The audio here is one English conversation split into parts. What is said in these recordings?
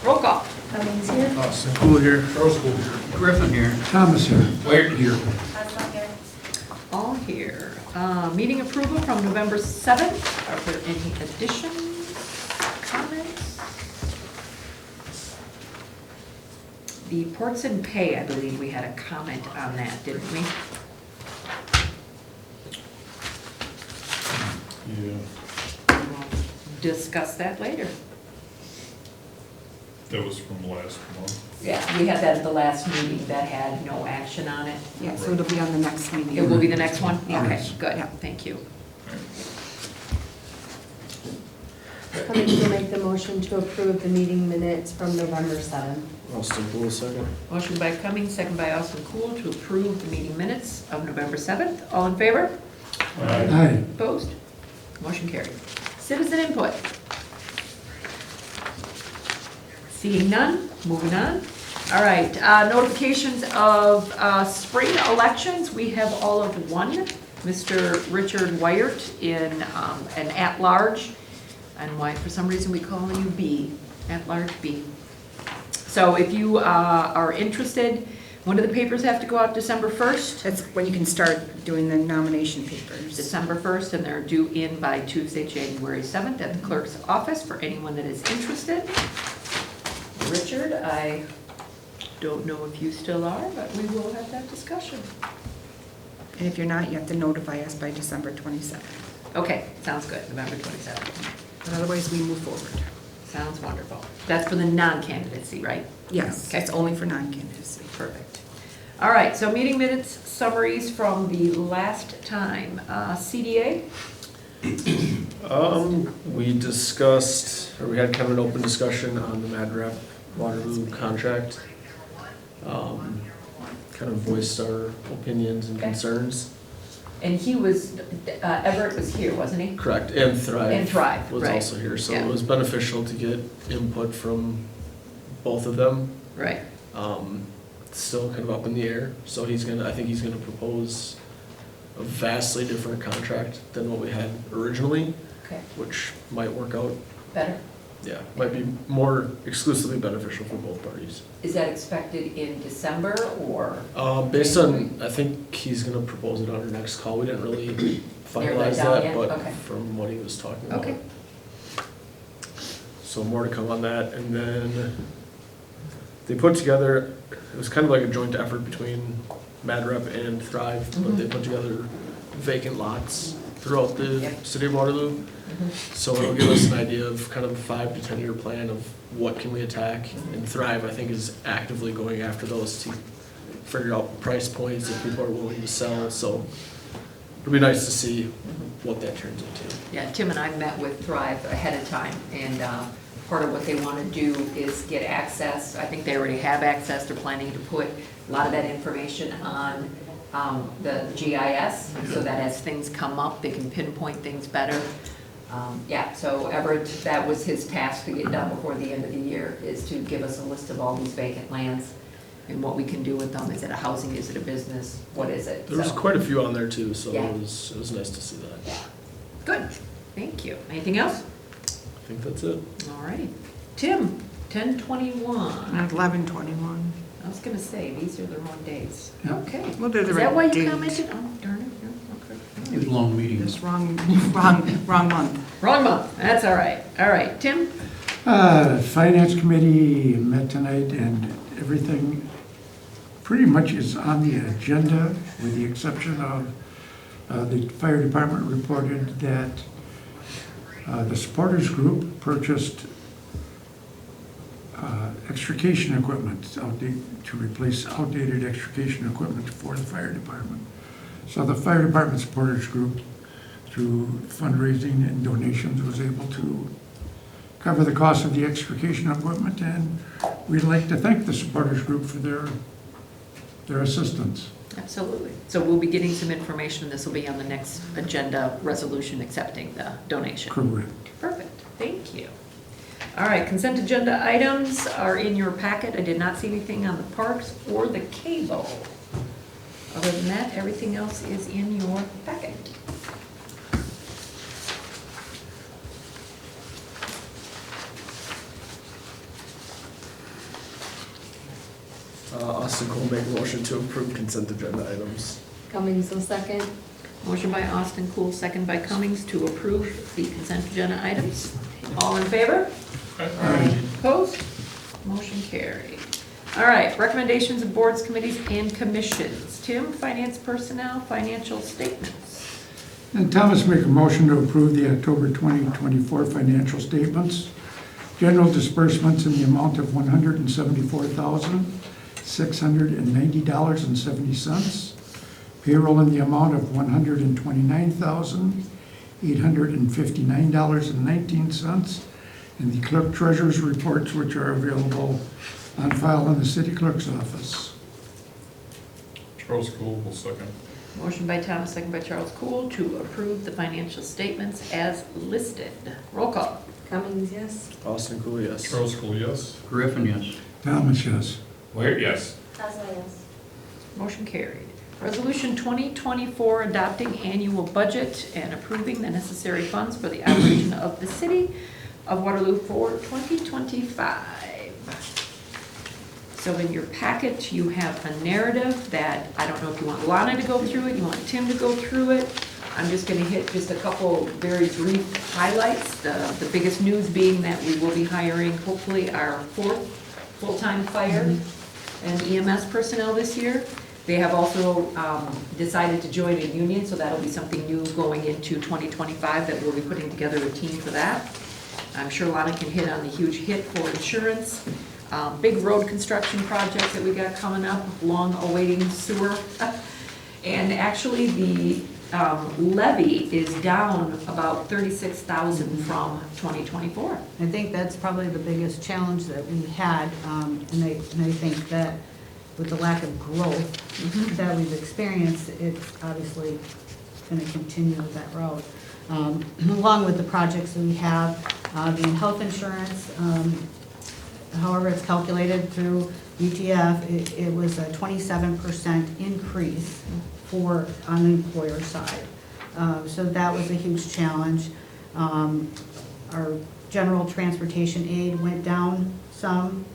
Roll call. Cummings here. School here. Griffin here. Thomas here. Wait here. Hudson here. All here. Meeting approval from November 7th. Are there any additions, comments? The ports and pay, I believe we had a comment on that, didn't we? Yeah, We'll discuss that later. that was from last month. Yeah, we had that at the last meeting that had no action on it. Yeah, so it'll be on the next meeting. It will be the next one? Yeah. Okay, good, Yeah. thank you. Cummings will make the motion to approve the meeting minutes from November 7th. Austin Pool second. Motion by Cummings, second by Austin Cool to approve the meeting minutes of November 7th. All in favor? Aye. Opposed? Motion carried. Citizen input. Seeing none, moving on. All right, notifications of spring elections. We have all of one. Mr. Richard Wyatt in an at-large, and why, for some reason, we call you B, at-large B. So if you are interested, when do the papers have to go out? December 1st? That's when you can start doing the nomination papers. December 1st, and they're due in by Tuesday, January 7th at the clerk's office for anyone that is interested. Richard, I don't know if you still are, but we will have that discussion. And if you're not, you have to notify us by December 27th. Okay, sounds good, November 27th. But otherwise, we move forward. Sounds wonderful. That's for the non-candidacy, right? Yes, Okay. it's only for non-candidacy. Perfect. All right, so meeting minutes summaries from the last time. CDA? We discussed, or we had kind of an open discussion on the Mad Rep Waterloo contract. Kind of voiced our opinions and Okay. concerns. And he was, Everett was here, wasn't he? Correct, and Thrive. And Thrive, Was right. also here, so Yeah. it was beneficial to get input from both of them. Right. It's still kind of up in the air, so I think he's gonna propose a vastly different contract than what we had originally, Okay, which might work out, better. yeah, might be more exclusively beneficial for both parties. Is that expected in December or? Based on, I think he's gonna propose it on our next call, we didn't really finalize down that, yet? but Okay. from what he was talking about. Okay. So more to come on that, and then they put together, it was kind of like a joint effort between Mad Rep and Thrive, but they put together vacant lots throughout the Yep. city of Waterloo. So it'll give us an idea of kind of a 5 to 10 year plan of what can we attack. And Thrive, I think, is actively going after those to figure out price points if people are willing to sell. So it'll be nice to see what that turns into. Yeah, Tim and I met with Thrive ahead of time, and part of what they want to do is get access. I think they already have access. They're planning to put a lot of that information on the GIS, so that as things come up, they can pinpoint things better. Yeah, so Everett, that was his task to get done before the end of the year, is to give us a list of all these vacant lands and what we can do with them. Is it a housing, is it a business, what is it? There was So- quite a few on there too, so Yeah. it was nice to see that. Good, thank you. Anything else? I think that's it. All right. Tim, 10/21. 11/21. I was gonna say, these are the wrong days. Yeah. Okay. Well, they're the Is that right why you date. commented? Oh, darn it, yeah, It was long meetings. Just wrong month. okay. Wrong month, that's all right. All right, Tim? Finance Committee met tonight and everything pretty much is on the agenda with the exception of the fire department reported that the supporters group purchased extrication equipment to replace outdated extrication equipment for the fire department. So the fire department supporters group, through fundraising and donations, was able to cover the cost of the extrication equipment, and we'd like to thank the supporters group for their assistance. Absolutely. So we'll be getting some information, and this will be on the next agenda resolution accepting the donation. Correct. Perfect, thank you. All right, consent agenda items are in your packet. I did not see anything on the parks or the cable. Other than that, everything else is in your packet. Austin Cole make a motion to approve consent agenda items. Cummings will second. Motion by Austin Cool, second by Cummings to approve the consent agenda items. All in favor? Aye. Opposed? Motion carried. All right, recommendations of boards, committees, and commissions. Tim, finance personnel, financial statements. And Thomas make a motion to approve the October 2024 financial statements. General disbursements in the amount of $174,690.70. Payroll in the amount of $129,859.19. And the clerk treasurer's reports, which are available on file in the city clerk's office. Charles Cole will second. Motion by Thomas, second by Charles Cool to approve the financial statements as listed. Roll call. Cummings, yes. Austin Cool, yes. Charles Cole, yes. Griffin, yes. Thomas, yes. Wait, yes. Motion carried. Resolution 2024 adopting annual budget and approving the necessary funds for the operation of the city of Waterloo for 2025. So in your packet, you have a narrative that, I don't know if you want Lana to go through it, you want Tim to go through it. I'm just gonna hit just a couple very brief highlights. The biggest news being that we will be hiring hopefully our 4th full-time fire and EMS personnel this year. They have also decided to join a union, so that'll be something new going into 2025 that we'll be putting together a team for that. I'm sure Lana can hit on the huge hit for insurance. Big road construction projects that we got coming up, long awaiting sewer. And actually the levy is down about 36,000 from 2024. I think that's probably the biggest challenge that we had, and I think that with the lack of growth that we've experienced, it's obviously going to continue with that route. Along with the projects that we have, the health insurance, however it's calculated through UTF, it was a 27% increase on the employer side. So that was a huge challenge. Our general transportation aid went down some.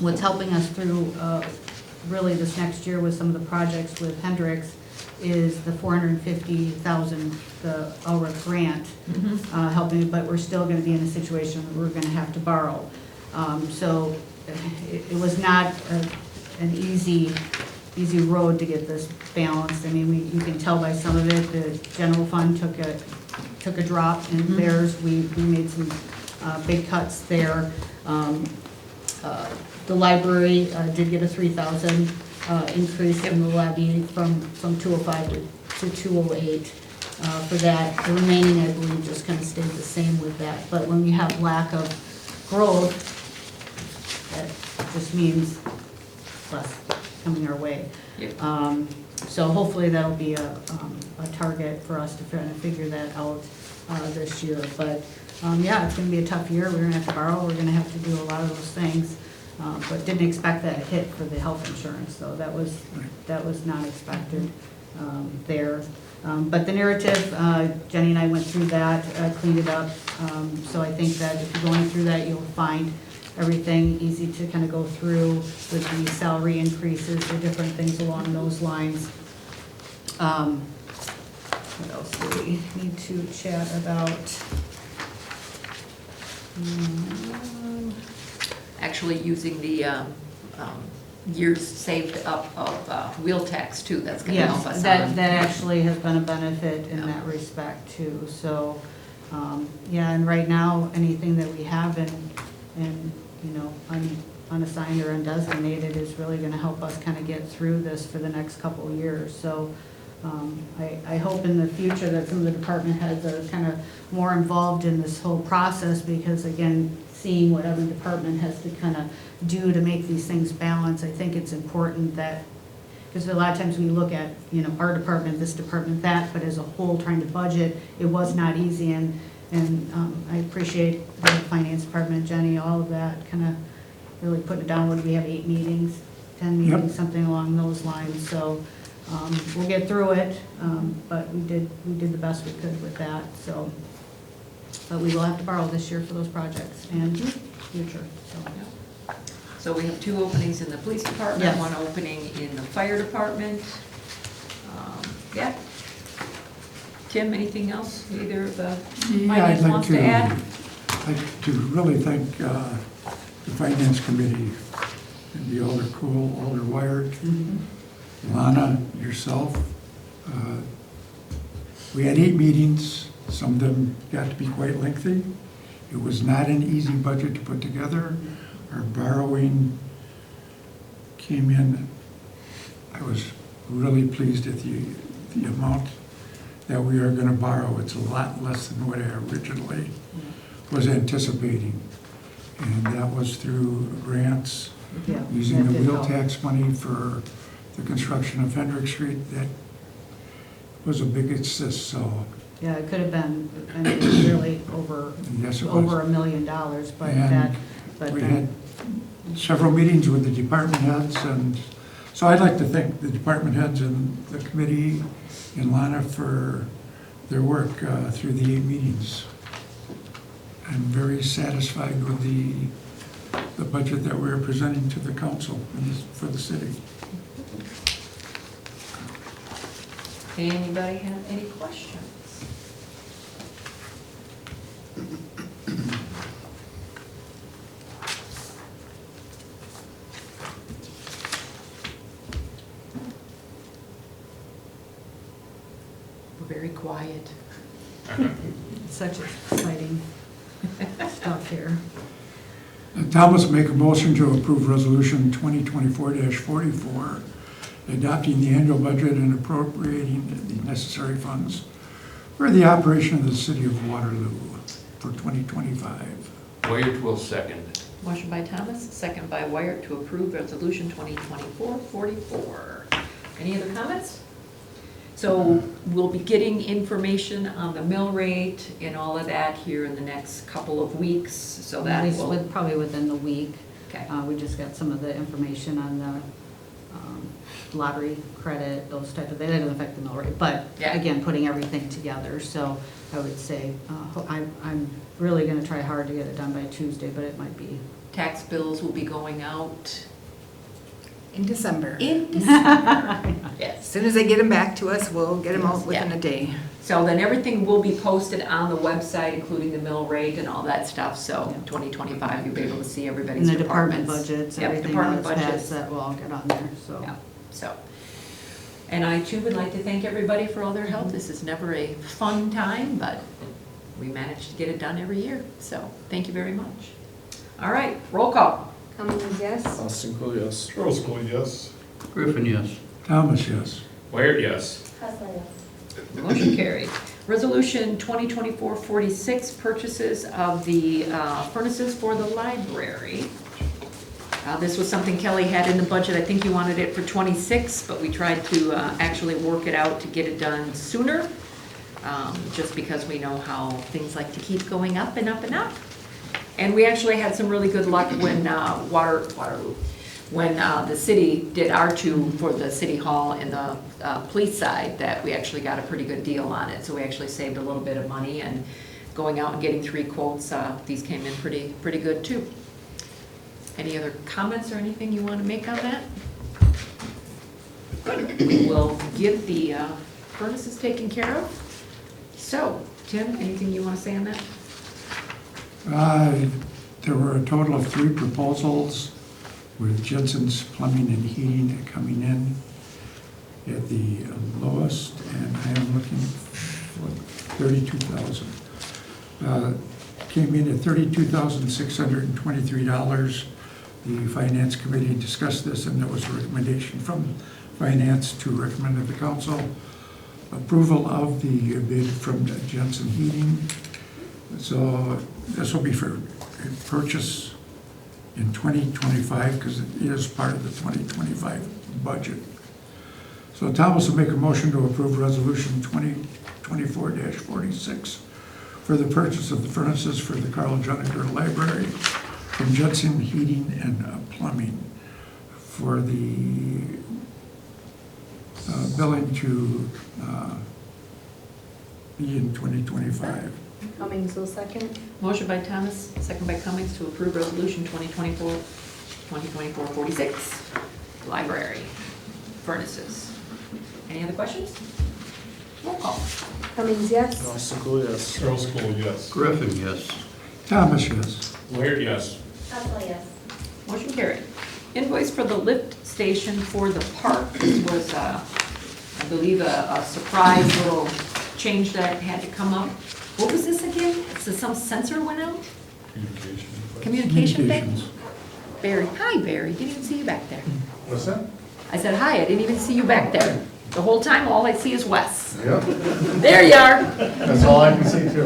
What's helping us through really this next year with some of the projects with Hendricks is the $450,000, the LRIP grant helping, but we're still going to be in a situation where we're going to have to borrow. So it was not an easy road to get this balanced. I mean, you can tell by some of it, the general fund took a drop in theirs. We made some big cuts there. The library did get a $3,000 increase in the levy from 205 to 208 for that. The remaining, I believe, just kind of stayed the same with that. But when we have lack of growth, that just means less coming our way. Yep. So hopefully that'll be a target for us to try to figure that out this year. But yeah, it's going to be a tough year. We're going to have to borrow. We're going to have to do a lot of those things. But didn't expect that hit for the health insurance, so that was not expected there. But the narrative, Jenny and I went through that, cleaned it up. So I think that if you're going through that, you'll find everything easy to kind of go through with the salary increases, the different things along those lines. What else do we need to chat about? Actually using the years saved up of wheel tax too, that's gonna help us. Yes, that actually has been a benefit in that respect too. So, yeah, and right now, anything that we have in unassigned or undesignated is really gonna help us kind of get through this for the next couple of years. So, I hope in the future that some of the department heads are kind of more involved in this whole process, because again, seeing what every department has to kind of do to make these things balance, I think it's important that, because a lot of times we look at, our department, this department, that, but as a whole, trying to budget, it was not easy, and I appreciate the finance department, Jenny, all of that, kind of really putting it down. What do we have, 8 meetings, 10 meetings, something along those lines, so we'll get through it, but we did the best we could with that, so. But we will have to borrow this year for those projects and future, so. So we have 2 openings in the police department, Yes. 1 opening in the fire department. Yeah. Tim, anything else either of the Yeah, I'd finance like wants to add? to really thank the Finance Committee and the Alder Cool, Alder Wired, Lana, yourself. We had 8 meetings, some of them got to be quite lengthy. It was not an easy budget to put together. Our borrowing came in, I was really pleased at the amount that we are going to borrow. It's a lot less than what I originally was anticipating. And that was through grants, Yeah, using that the did wheel help. tax money for the construction of Hendrick Street. That was a big assist, so Yeah, it could have been, I mean, really over, yes, it over was. $1 million, but And that, but we then, had several meetings with the department heads, and so I'd like to thank the department heads and the committee and Lana for their work through the 8 meetings. I'm very satisfied with the budget that we're presenting to the council for the city. Anybody have any questions? We're very quiet. such exciting stuff here. Thomas, make a motion to approve Resolution 2024-44, adopting the annual budget and appropriating the necessary funds for the operation of the city of Waterloo for 2025. Wyatt will second. Motion by Thomas, second by Wyatt to approve Resolution 2024-44. Any other comments? So we'll be getting information on the mill rate and all of that here in the next couple of weeks, so At that least will. probably within the week. Okay. We just got some of the information on the lottery credit, those type of, they didn't affect the mill rate, but Yeah. again, putting everything together. So I would say, I'm really gonna try hard to get it done by Tuesday, but it might be. Tax bills will be going out In December. in December. As Yes. soon as they get them back to us, we'll get them out within Yeah. a day. So then everything will be posted on the website, including the mill rate and all that stuff. So Yeah. 2025, you'll be able to see And everybody's the department departments. budgets, Yep, everything department that's budgets. passed, that will all get on there, so. Yeah, so. And I too would like to thank everybody for all their help. This is never a fun time, but we manage to get it done every year. So thank you very much. All right, roll call. Cummings, yes. Austin Cool, yes. Charles Cole, yes. Griffin, yes. Thomas, yes. Wyatt, yes. Motion carried. Resolution 2024-46, purchases of the furnaces for the library. This was something Kelly had in the budget. I think you wanted it for 26, but we tried to actually work it out to get it done sooner, just because we know how things like to keep going up and up and up. And we actually had some really good luck when Waterloo, when the city did our 2 for the city hall and the police side, that we actually got a pretty good deal on it. So we actually saved a little bit of money, and going out and getting 3 quotes, these came in pretty good too. Any other comments or anything you want to make on that? Good. We will get the furnaces taken care of. So, Tim, anything you want to say on that? There were a total of 3 proposals, with Jensen's Plumbing and Heating coming in at the lowest, and I am looking for $32,000. Came in at $32,623. The Finance Committee discussed this, and there was a recommendation from Finance to recommend to the council approval of the bid from Jensen Heating. So this will be for purchase in 2025, because it is part of the 2025 budget. So Thomas will make a motion to approve Resolution 2024-46 for the purchase of the furnaces for the Carl Juniger Library from Jensen Heating and Plumbing for the billing to be in 2025. Cummings will second. Motion by Thomas, second by Cummings to approve Resolution 2024-46. 2024-46, library, furnaces. Any other questions? Roll call. Cummings, yes. Austin Cool, yes. Charles Cole, yes. Griffin, yes. Thomas, yes. Laird, yes. Motion carried. Invoice for the lift station for the park. This was, I believe, a surprise little change that had to come up. What was this again? So some sensor went out? Communication. Communication thing? Communications. Barry, hi Barry, didn't even see you back there. What's that? I said, hi, I didn't even see you back there. The whole time, all I see is Wes. Yep, There you are. that's all I can see too.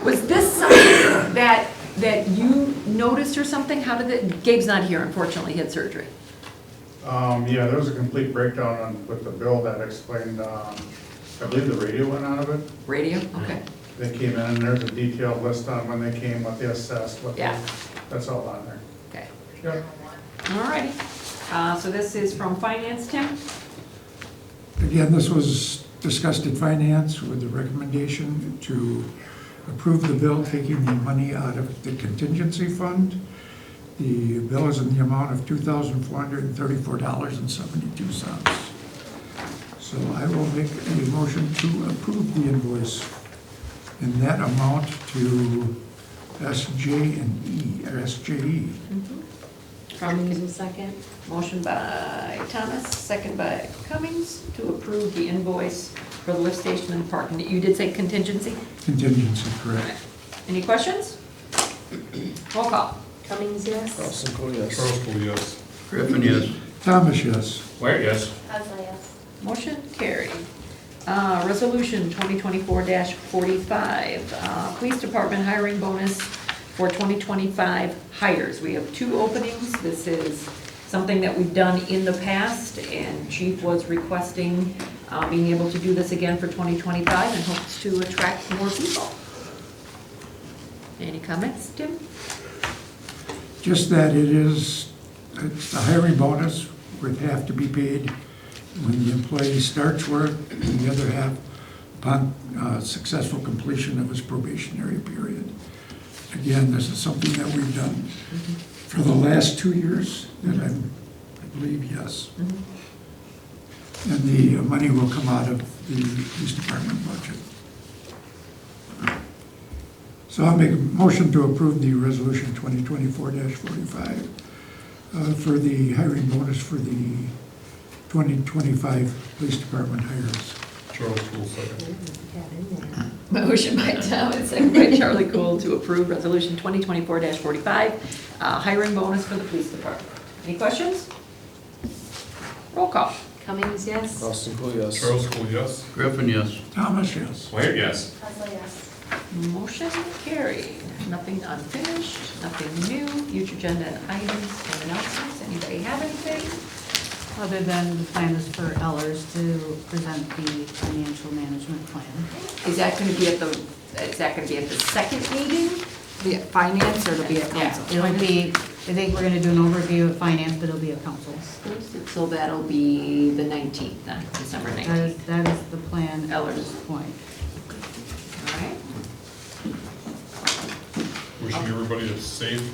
Was this something that you noticed or something? How did it, Gabe's not here, unfortunately, he had surgery. Yeah, there was a complete breakdown with the bill that explained, I believe the radio went out of it. Radio? Okay. They came in and there's a detailed list on when they came, what they assessed, what they, Yeah. that's all on there. Okay. Yep. All righty. So this is from Finance, Tim? Again, this was discussed at finance with the recommendation to approve the bill taking the money out of the contingency fund. The bill is in the amount of $2,434.72. So I will make a motion to approve the invoice in that amount to SJE. Cummings will second. Motion by Thomas, second by Cummings, to approve the invoice for the lift station and parking. You did say contingency? Contingency, correct. Any questions? Roll call. Cummings, yes. Austin Cool, yes. Charles Cole, yes. Griffin, yes. Thomas, yes. Laird, yes. Motion carried. Resolution 2024-45, Police Department hiring bonus for 2025 hires. We have 2 openings. This is something that we've done in the past, and Chief was requesting being able to do this again for 2025 and hopes to attract more people. Any comments, Tim? Just that it's the hiring bonus would have to be paid when the employee starts work, and the other half upon successful completion of his probationary period. Again, this is something that we've done for the last 2 years, that I believe, yes. And the money will come out of the police department budget. So I'll make a motion to approve the resolution 2024-45 for the hiring bonus for the 2025 police department hires. Charles Cole, second. Motion by Thomas, second by Charlie Cool to approve resolution 2024-45, hiring bonus for the police department. Any questions? Roll call. Cummings, yes. Austin Cool, yes. Charles Cole, yes. Griffin, yes. Thomas, yes. Laird, yes. Motion carried. Nothing unfinished, nothing new, future agenda items and announcements. Anybody have anything? Other than the plan is for Ellers to present the financial management plan. Is that gonna be at the second meeting? Be it finance or it'll be at council? It'll be, I think we're gonna do an overview of finance, but it'll be at council. So that'll be the 19th then, December 19th. That is the plan at Ellers. this point. All right. Wishing everybody a safe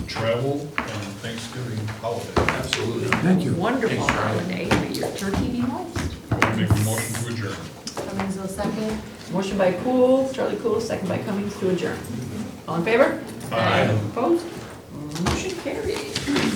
travel and Thanksgiving holiday. Absolutely. Thank you. Wonderful Thanks, Charlie. holiday. May your turkey be moist. I will make a motion to adjourn. Cummings will second. Motion by Cool, Charlie Cool, second by Cummings to adjourn. All in favor? Aye. Opposed?